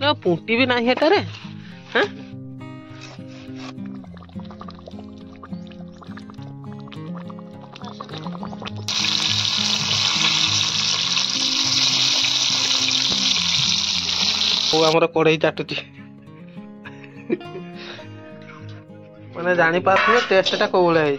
ना पुंटी भी नहीं हेटारे हाँ वो हमर कड़ई चाटुची माने जानी पाथुए टेस्टटा को भले है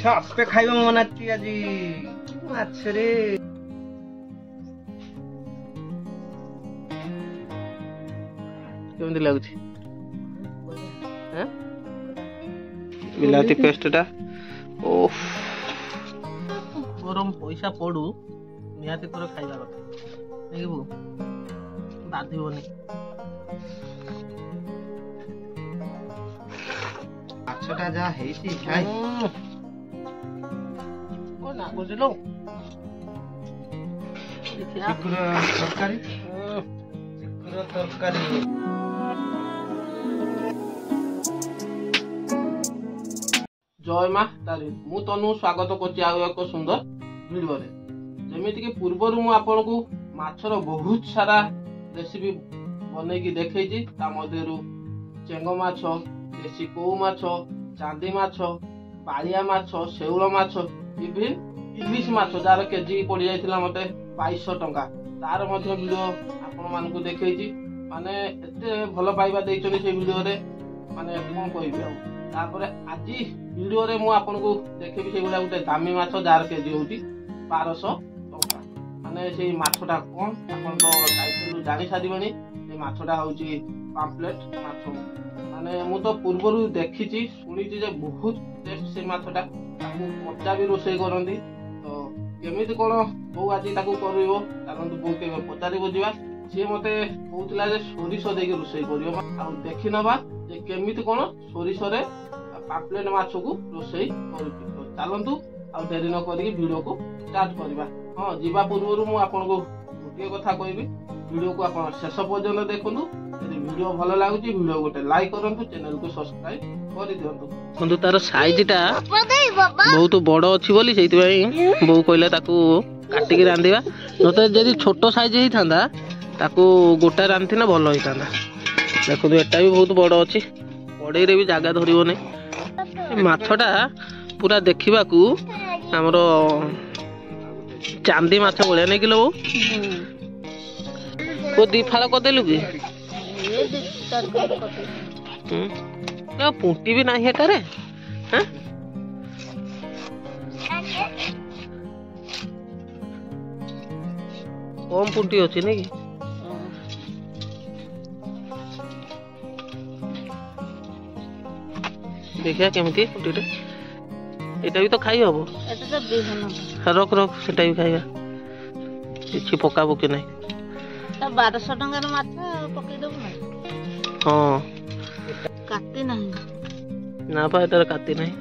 छापे खाइबा मनाची आज माछ रे केमती लागुची हैं बिलाती पेस्टटा ओफ गरम पैसा पड़ू निहाती तोर खाइबा कथा देखबू बाधिबनी माछटा जा हेसी खाइ ओ ना बुझलो देखिया तरकारी तरकारी जय माँ तारी मु तनु स्वागत करछि आ एक सुंदर वीडियो रे जेमिति कि पूर्वरु मु आपन को माछर बहुत सारा रेसिपी बनै की देखैछि ता मध्यरु चेंगो माछ देसी को माछ चांदी माछ बालिया माछ शेउल माछ इवन इलिश माछ जार केजी पड़ी जाइथिला मते 2200 टंका तार मध्ये वीडियो आपन मान को देखैछि माने एते भलो पाइबा दैछनी से वीडियो रे माने कोन कहबी आ तापर आज वीडियो रे मु आपन को देखेबी से गुला गुटे दामी माछ जार केजी होती 1200 टंका माने से माछटा कोन आपन तो टाइटल जानि सादिबनी से माछटा होउची पाम्पलेट माछ माने मु तो पूर्वरु देखिची सुनिची जे बहुत टेस्ट से माछटा ताकू कच्चा भी रोसई करंती तो केमिति कोन बो आज ताकू करिवो कारण तो बो के पचारि बुझिबा से मते कहउतला जे सोरिष देके रोसई करियो आ देखि नबा जे केमिति कोन सोरिष रे पाम्पलेट माछ को रोसई करूची तो चलंतु आ देरी न करी वीडियो को स्टार्ट करबा हां जीवा पूर्वरु मु आपन को गोटे कथा कहबी वीडियो को आपन शेष पर्यंत देखंतु यदि वीडियो भलो लागुची वीडियो गोटे लाइक करंतु चैनल को सब्सक्राइब करि दियंतु बंधु तार साइजटा बहुत बड़ अछि बोली सेति भाई बो कहले ताकू काटी के रांधिबा नते जदी छोटो साइज हेई थांदा ताकू गोटा रांधिना भलो हेई थांदा देखो एटा भी बहुत बड़ अछि कड़ई रे भी जागा धरिबो नै माछटा पूरा देखिबा को हमरो चांदी माछ बोले नै किलो को दी फाला को देलु की ना पुंटी भी नाही हेटारे हैं कम पुंटी अछि नै की देखिया केमती पुंटीटा एटा भी तो खाई हबो एटा तो बिहन रख रख सेटा भी खाइबा किछि पका पके नै ता 1200 टंका रे माछ पके दबो ना हां काटी नहीं ना पा एटा काटी नहीं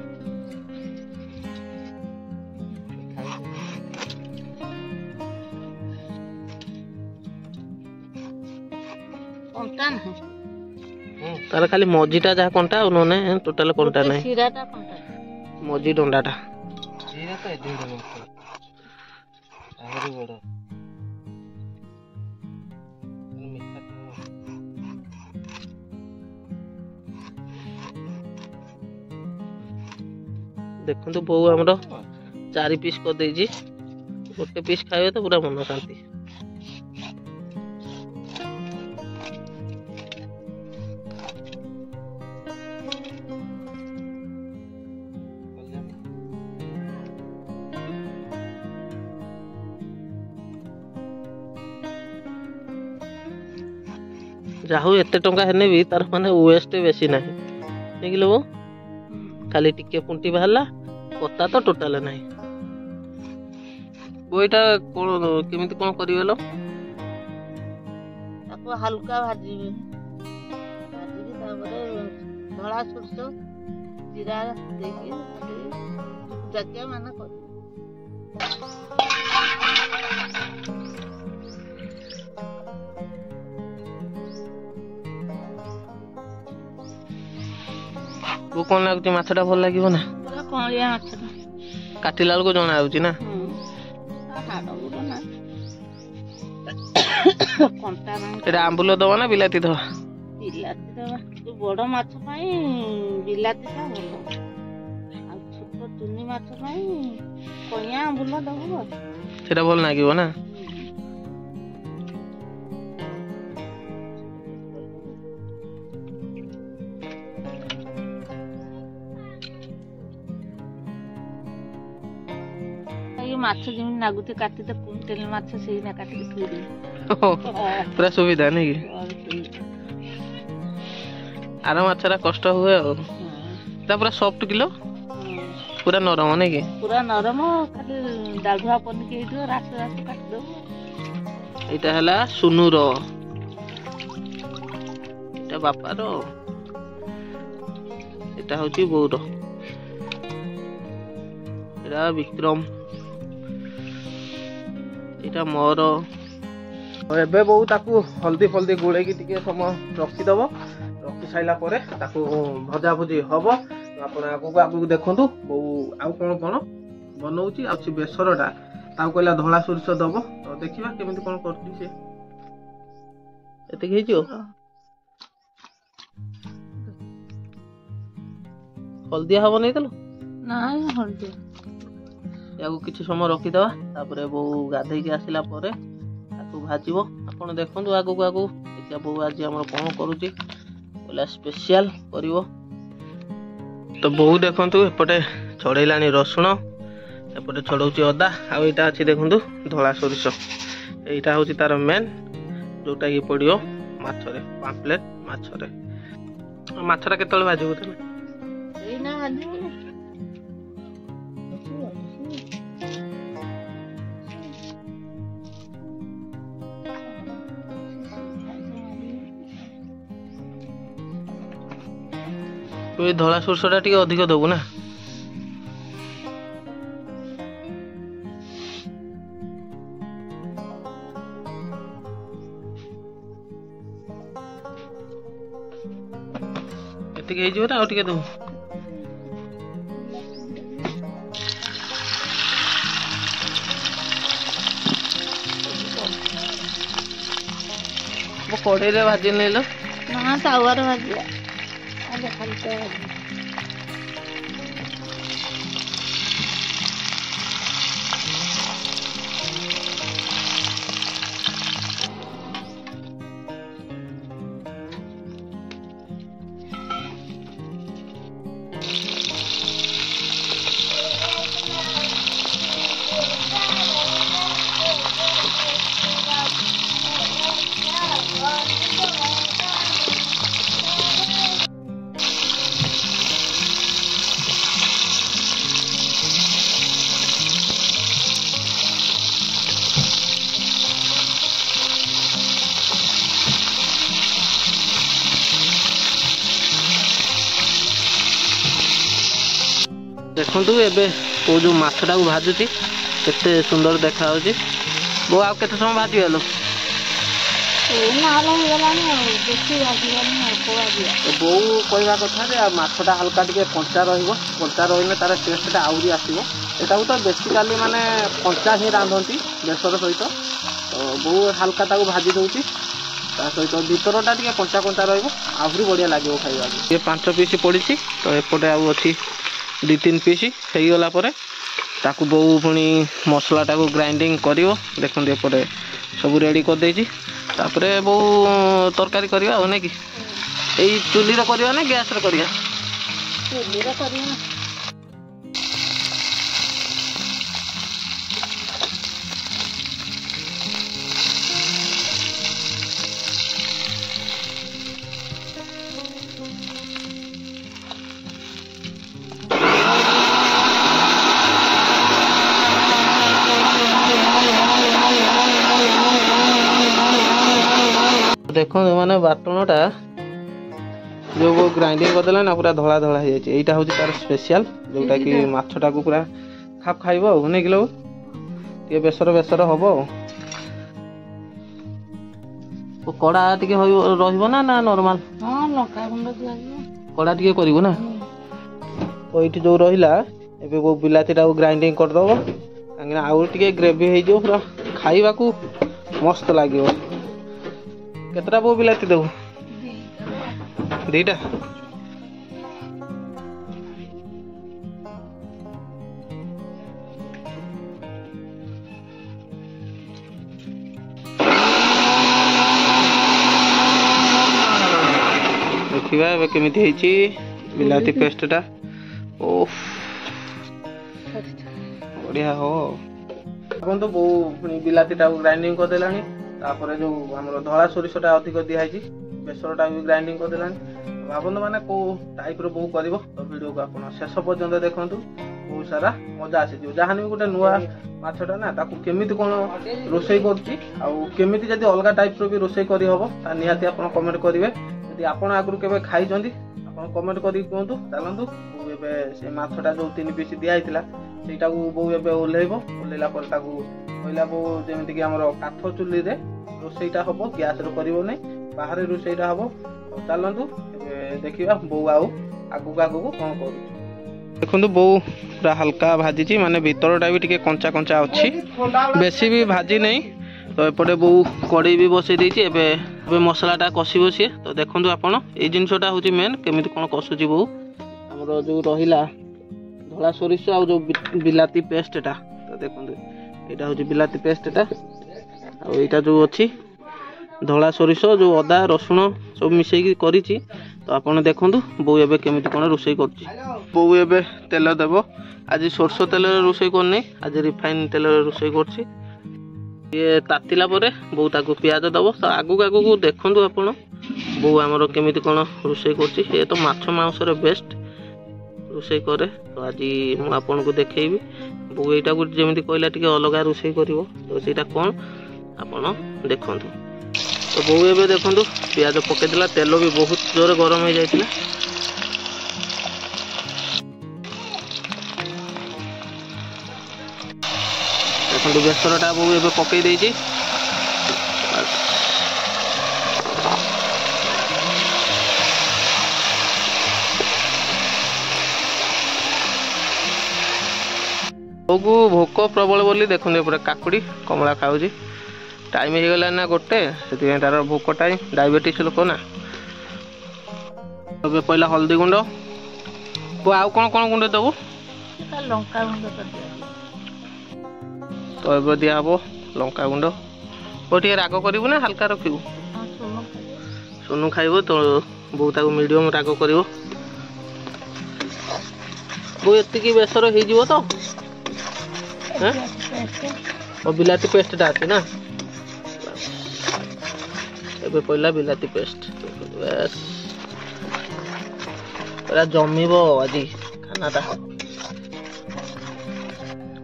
कंटा नहीं तार खाली मजीटा जा कंटा उन्होंने टोटल कंटा नहीं सिराटा कंटा मजी डंडाटा सिरा तो एदिन दे आहुरी बड़ देखो तो बो हमरो 4 पीस कर देजी गोटे पीस खाइबे तो पूरा मन शांति जाहु एते टंका हेने भी तार माने वेस्ट बेसी नाही देखिलो वो खाली टिके पुंटी बाहरला पत्ता तो टोटल नाही बोईटा कोन केमिति कोन करिवेलो ताको हल्का भाजीबे भाजी तापरे धळा सरसो जीरा देके जाके माने कर वो कौन लगुच माछटा भल लगे ना पूरा कलिया माछटा काटिला बेलू जना आउची ना हाड़ गुड़ ना कंटा ना एटा आंबुल दवा ना बिलाती दवा बिलाती दवा जो बड़ माछ पाई बिलाती ता भल आ छोट चुनी माछ पाई कलिया आंबुल दबो सेटा भल लागिवो ना माछ जमी नागुते काटी तो कुंटेल माछ से ना काटी के थोड़ी पूरा सुविधा नहीं कि आर माछरा कष्ट हुए ता पूरा सॉफ्ट किलो पूरा नरम नहीं कि पूरा नरम खाली डालुआ पन के हितो रास रास काट दो एटा हला सुनुर एटा बापार एटा होची बौर एटा विक्रम एटा मोर एबे बहु ताकू हल्दी फल्दी गुड़े की टिके समय रखीदब रखी साइला परे ताकू भजा भुजी हब आपण आगू देखंतु बहु आउ कोन कोन बनौची आ बेसरटा ताऊ कहला धला सोरिष दब तो देखिबा केमिति कोन करती से एते हेजियो हल्दी हब नै तलो ना हल्दी याकू किछि समय रखीदबा तापरे बो गाधै के आसिला परे ताकू भाजिबो आपण देखंतु आगू आगू देखिया बो आज हमर कोन करूची बोला स्पेशल करिवो तो बहु देखंतु एपटे छड़ैलानी रसुण एपटे छड़ौची अदा आ एटा अछि देखंतु धला सोरिष एटा होची तार मेन जोटा की पडियो माछरे पाम्पलेट माछरे माछरा केतल भाजिबो तने ए ना भाजी तो ये धला सोरसटा टिके अधिक दबु ना एतिक हे जिवो ना आ टिके दबु वो कढ़ई रे भाजी नेलो ना तावा रे भाजी आले खाली से भाजी देखु एबे वो जो माछटा को भाजुची केते सुंदर देखा होची वो आ केते समय भाजी गलो बो कहवा कथा जे माछटा हल्का टिके कंचा रहिबो कंचा रहिने तार टेस्टटा आउरी आसीबो एटा तो बेसिकली माने कंचा ही रांधंती बेसर सहित तो बो हल्का ताको भाजी दउची ता सहित भीतरटा टिके कंचा कंचा रहिबो आउरी बढ़िया लागिबो खाइबा ये 5 पीस पड़ीची तो एपटे आउ अछि 2-3 पीस हो गला परे ताकू बहु पुणी मसला टाको ग्राइंडिंग करिवो देखन एपटे सब रेडी कर देछि तापरे बहु तरकारी करिवा हो नै कि एई चुली रे करिवा ना गैस रे करिवा चुली रे करिवा देखो माने बाटणटा जो वो ग्राइंडिंग कर देला ना पूरा धला धला हो जाय एटा होची तार स्पेशल जोटा कि माछटा को पूरा खाप खाइबो हो नै किलो ये बेसर बेसर हबो ओ कड़ा टिके रहइबो ना ना नॉर्मल हां लंका गुंड दिया कड़ा टिके करिवो ना तो ये जो रहा एबे वो बिलातीटा ग्राइंडिंग करदेव कहीं आउ टे ग्रेवी हो पूरा खाइबा को मस्त लगे। केतटा बो बिलाती देव? दीटा। देखा केमी बिलाती पेस्टा ओफ बढ़िया हो तो बो बिलातीटा ग्राइंडिंग करदेला जो आम धला सोरिषटा अधिक दिखाई बेसरटा भी ग्राइंडिंग करदेला भावत मैंने कौ टाइप रो बो कर वीडियो को आप शेष पर्यंत देखु बहुत सारा मजा आसी जहाँ भी गोटे नुआ माछटा ना केमी कौन रोसई करमी जब अलग टाइप रो भी रोसई कर निहाती आप कमेंट करेंगे यदि आप आगु के खाई कमेंट कर कहतु चलतु से माछटा जो 3 पीस दिखाई से बो ओल्ला कहला बो जमीक आम काठ चुली रोसईटा हम गैस कर बाहर रोसईटा हम चलतु देखा बो आगू आगू कौन कर देखो बो पूरा हल्का भाजी माने भीतरटा भी टिके कंचा कंचा अच्छी बेसी भी भाजी नहीं। तो एपटे बो कड़े भी बसई देती एबे मसलाटा कषिब सी। तो देखो आपड़ ये जिनटा हूँ मेन केमी कौन कषुची बो आमर जो रहा धला सोरिष आ जो बिलाती पेस्टा। तो देखो यहाँ हूँ बिलाती पेस्टा आईटा जो अच्छी धला सोरिष जो अदा रसुण सब मिसेकी करी। तो आप देखु बो एबे केमी कौन रोसई कर बो एबे तेल देव आज सोरष तेल रोसई करनी आज रिफाइन तेल रोसई कर ये तातिला परे बो ताकू पियाज दब। तो आगू आगू देखु आप बो आमर केमी कौन रोसई कर तो माछ मांसर बेस्ट रोसई करे। तो आज मुझे देखी बो यहाँ को जमी कहला टे अलग रोसई कर तो सीटा कौन आप देखु। तो बो एबे देखु पियाज पकईदेला तेल भी बहुत जोर गरम हो जाता। देखो बेसरटा बो एबे पकई देछि को भोक प्रबल बोली देखते पूरा काकुड़ी कमला खाऊँ टाइम हो गला ना गोटे से तार भोक टाइम डायबिटीज लोक ना। अब पहला हल्दी गुंड वो आउ कौन कौन गुंड देव लंका गुंड तो ये दिया हम लंका गुंड वो टे राग करू ना हल्का रखू सोनू खाइब तो बहुत मीडियम राग कर ये बेसर हो तो और बिलाती पेस्टा अच्छी ना एबे पहला बिलाती पेस्ट पूरा जमीब आज खानाटा।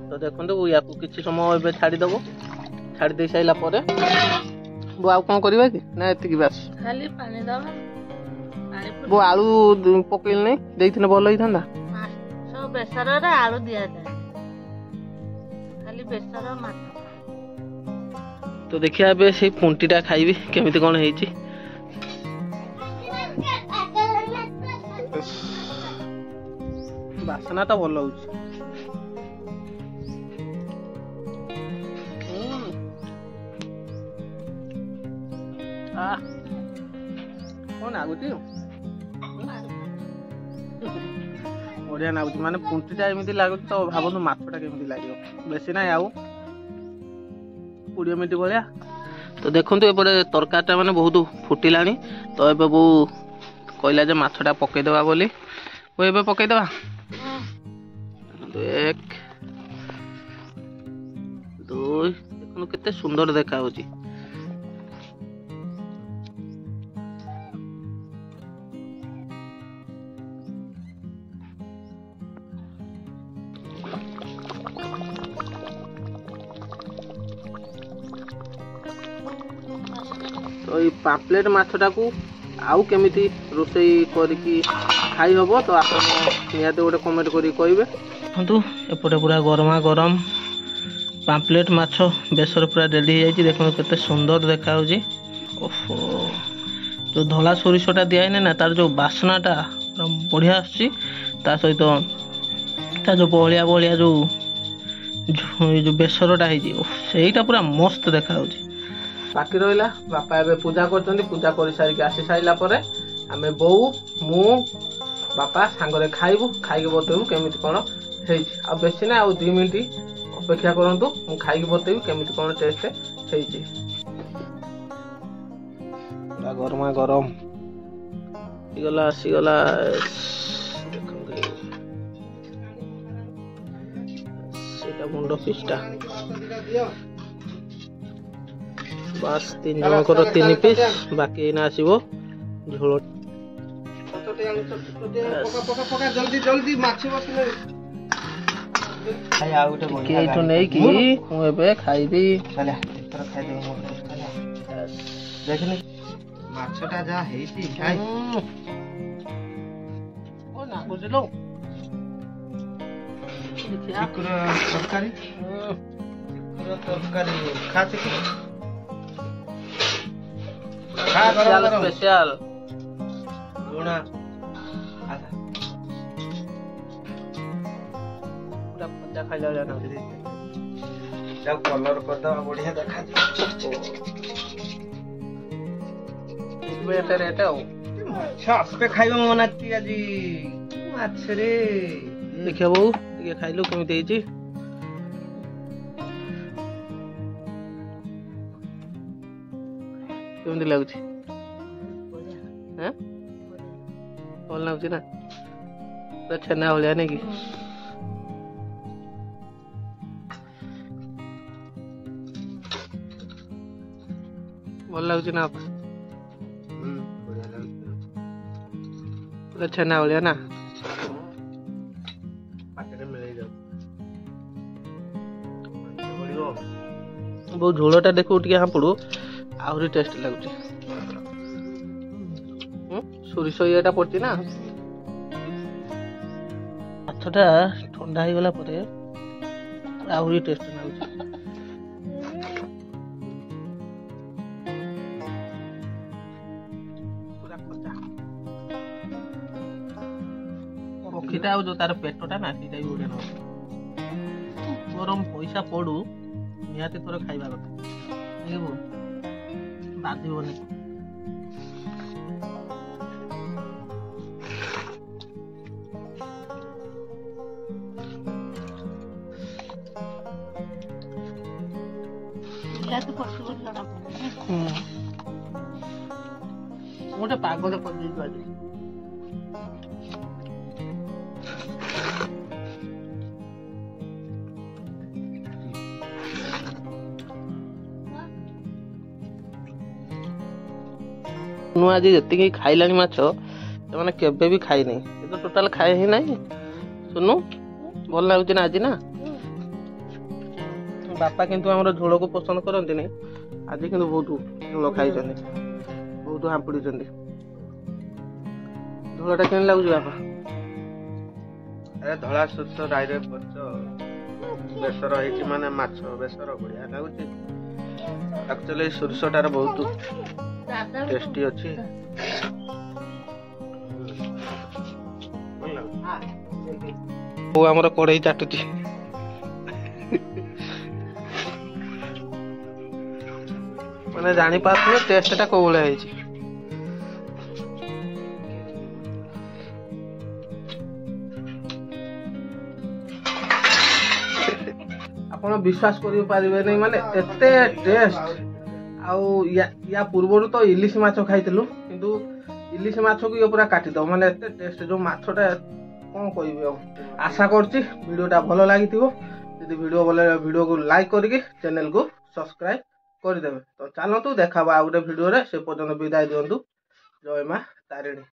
तो देखो या किसी समय एबे छाड़ीदेव छाड़ी दे सारा पर वो आउ कौन करवा कि ना एति बस खाली पानी दबा वो आलू पकेल नहीं देइथिने भल होइथांदा सब बेसर रे आलू दिया जाए खाली बेसर माछ। तो देखिए एबे से पुंटीटा खाइबी केमिति कोन हेची बासना तो भल होउछ कौन आगुची बढ़िया नागुच माने पुंटीटा एमती लगुच तो भावत माछटा केमती लगे बेसी ना आउ 20 मिनट भाया। तो देखो एपटे तरकारीटा माने बहुत फुटिला तो एबे बो कहला जे माछटा पकईदेवा बोली वो एबे पकईदेवा 1 2 देखो केते सुंदर देखा होची। तो ये पापलेट माछटा को आउ केमिति रोसई करिकी खाई हबो तो आप निहाते गोटे कमेंट करी कहबे। देखो एपटे पूरा गरमा गरम पापलेट माछ बेसर पूरा रेडी हो जाए देखो केते सुंदर देखा होजी। ओहो जो धला सोरिषटा दिया है ना तार जो बासनाटा बढ़िया आसी ता सहित ତା ଯୋଉ ବହଳିଆ ବହଳିଆ ଯୋଉ ବେସରଟା ହେଇଛି ସେଇଟା ପୁରା ମସ୍ତ ଦେଖାଯାଉଛି। ବାକି ରହିଲା ବାପା ଏବେ ପୂଜା କରୁଛନ୍ତି। ପୂଜା କରିସାରିକି ଆସି ସାରିଲା ପରେ ଆମେ ବୋଉ ମୁଁ ବାପା ସାଙ୍ଗରେ ଖାଇବୁ। ଖାଇକି ବତେଇବୁ କେମିତି କ'ଣ ହେଇଛି। ଆଉ ବେଶୀ ନା ଆଉ 2 ମିନିଟ୍ ଅପେକ୍ଷା କରନ୍ତୁ, ମୁଁ ଖାଇକି ବତେଇବି କେମିତି କ'ଣ ଟେଷ୍ଟ ହେଇଛି। ପୁରା ଗରମା ଗରମ ଆସିଗଲା। ଦେଖନ୍ତୁ ସେଇଟା ମୁଣ୍ଡ ପିସ୍ଟା ବାସ୍ 3 ଜଣଙ୍କର 3 ପିସ୍। ବାକି ଏଇନା ଆସିବ ଝୋଳ। ଏଇଠୁ ନେଇକି ମୁଁ ଏବେ ଖାଇବି। ଦେଖିନି ମାଛଟା ଯାହା ହେଇଛି ଖାଇ ବୁଝିଲୁ ତରକାରୀ ଖା ସ୍ପେଶାଲ ଲୁଣ ଭଜା ଖାଇଲା କଲର କରିଦବା ବଢିଆ ଦେଖାଯିବ। ରେଟ୍ ଆଉ ମାଛ ଆପେ ଖାଇବା ମନା ଆଜି ମାଛରେ। ଦେଖିବା ବୋଉ ଟିକେ ଖାଇଲୁ କେମିତି ହେଇଛି। କେମିତି ଲାଗୁଛି? ଭଲ ଲାଗୁଛି ନା? ପୁରା ଛେନା ଭଳିଆ ନାଇଁ କି? ଭଲ ଲାଗୁଛି ନା? ପୁରା ଛେନା ଭଳିଆ ନା? ପାଟିରେ ମିଳେଇ ଯାଉ। ବୋଉ ଝୋଳଟା ଦେଖୁ ଟିକେ ହାପୁଡୁ ଆହୁରି ଟେଷ୍ଟ ଲାଗୁଛି। ସୋରିଷ ଇଏଟା ପଡୁଛି ନା। ମାଛଟା ଥଣ୍ଡା ହେଇଗଲା ପରେ ଆହୁରି ଟେଷ୍ଟ ଲାଗୁଛି। ପକ୍ଷୀଟା ଆଉ ଯୋଉ ତାର ପେଟଟା ନା ସେଇଟା ବି ବଢିଆ ଲାଗୁଛି। ଗରମ ପଇସା ପଡୁ ନିହାତି ଥରେ ଖାଇବା କଥା, ଦେଖିବୁ ବାଧିବନି। ଗୋଟେ ପାଗରେ କରିଦେଇଛୁ ଆଜି। ମୁଁ ଆଜି ଯେତିକି ଖାଇଲାଣି ମାଛ ସେମାନେ କେବେ ବି ଖାଇନି, କିନ୍ତୁ ଟୋଟାଲ ଖାଏ ହିଁ ନାହିଁ। ଶୁଣୁ ଭଲ ଲାଗୁଛି ନା ଆଜି ନା? ବାପା କିନ୍ତୁ ଆମର ଝୋଳକୁ ପସନ୍ଦ କରନ୍ତିନି, ଆଜି କିନ୍ତୁ ବହୁତ ଝୋଳ ଖାଇଛନ୍ତି, ବହୁତ ହାମ୍ପୁଡିଛନ୍ତି। ଝୋଳଟା କେମିତି ଲାଗୁଛି ବାପା? ଧଳା ସୁତ ରାଇରେ ବେସର ହେଇଛି, ମାନେ ମାଛ ବେସର ବଢିଆ ଲାଗୁଛି। ଆକ୍ଚୁଆଲି ସୋରିଷଟାର ବହୁତ ଟେଷ୍ଟି ଅଛି। ବୋଉ ଆମର କଢେଇ ଚାଟୁଛି। ମାନେ ଜାଣିପାରୁଥିବେ ଟେଷ୍ଟଟା କୋଉ ଭଳିଆ ହେଇଛି। ଆପଣ ବିଶ୍ୱାସ କରିପାରିବେନି, ମାନେ ଏତେ ଟେଷ୍ଟ। ଆଉ ୟା ପୂର୍ବରୁ ତ ଇଲିଶ ମାଛ ଖାଇଥିଲୁ, କିନ୍ତୁ ଇଲିଶ ମାଛକୁ ଇଏ ପୁରା କାଟିଦବ, ମାନେ ଏତେ ଟେଷ୍ଟ। ଯୋଉ ମାଛଟା କଣ କହିବି ଆଉ। ଆଶା କରୁଛି ଭିଡିଓଟା ଭଲ ଲାଗିଥିବ। ଯଦି ଭିଡିଓ ଭଲ ଲାଗେ ଭିଡିଓକୁ ଲାଇକ୍ କରିକି ଚ୍ୟାନେଲକୁ ସବସ୍କ୍ରାଇବ କରିଦେବେ। ତ ଚାଲନ୍ତୁ ଦେଖାବା ଆଉ ଗୋଟେ ଭିଡିଓରେ। ସେ ପର୍ଯ୍ୟନ୍ତ ବିଦାୟ ଦିଅନ୍ତୁ। ଜୟ ମା ତାରିଣୀ।